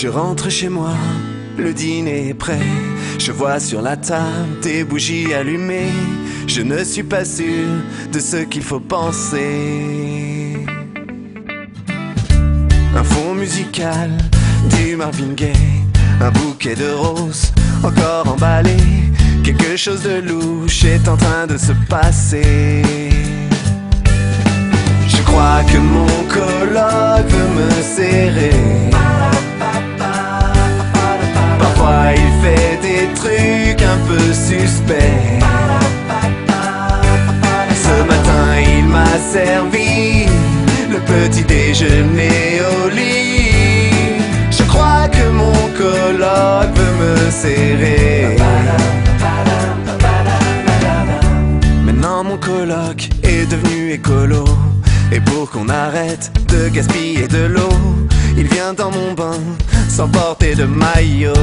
Je rentre chez moi, le dîner est prêt. Je vois sur la table des bougies allumées. Je ne suis pas sûr de ce qu'il faut penser. Un fond musical, du Marvin Gaye, un bouquet de roses encore emballé. Quelque chose de louche est en train de se passer. Je crois que mon coloc veut me serrer. Parfois il fait des trucs un peu suspects. Ce matin il m'a servi le petit déjeuner au lit. Je crois que mon coloc veut me serrer. Maintenant mon coloc est devenu écolo. Et pour qu'on arrête de gaspiller de l'eau, il vient dans mon bain sans porter de maillot.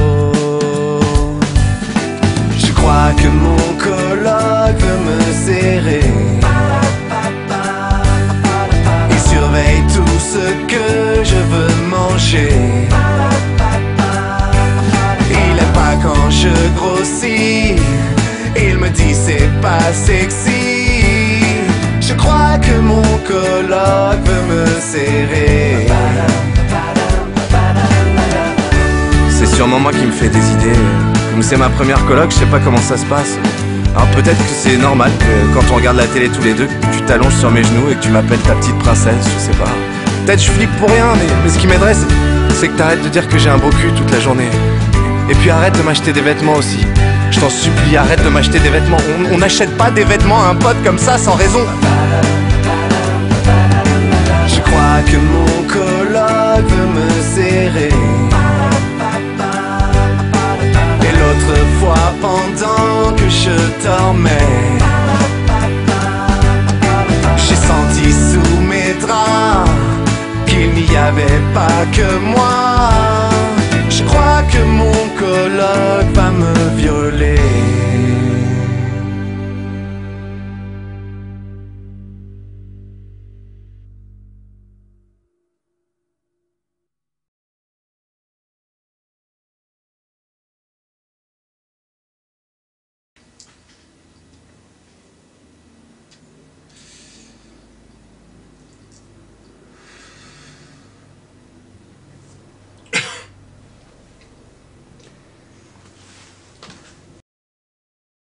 Je crois que mon coloc veut me serrer. Il surveille tout ce que je veux manger. Il aime pas quand je grossis. Il me dit c'est pas sexy. Je crois que mon coloc veut me serrer. C'est sûrement moi qui me fais des idées. Comme c'est ma première coloc, je sais pas comment ça se passe. Alors peut-être que c'est normal que quand on regarde la télé tous les deux, que tu t'allonges sur mes genoux et que tu m'appelles ta petite princesse, je sais pas. Peut-être je flippe pour rien, mais ce qui m'aiderait, c'est que t'arrêtes de dire que j'ai un beau cul toute la journée. Et puis arrête de m'acheter des vêtements aussi. Je t'en supplie, arrête de m'acheter des vêtements. On n'achète pas des vêtements à un pote comme ça sans raison. Je crois que mon coloc veut me serrer. Et l'autre fois pendant que je dormais, j'ai senti sous mes draps qu'il n'y avait pas que moi.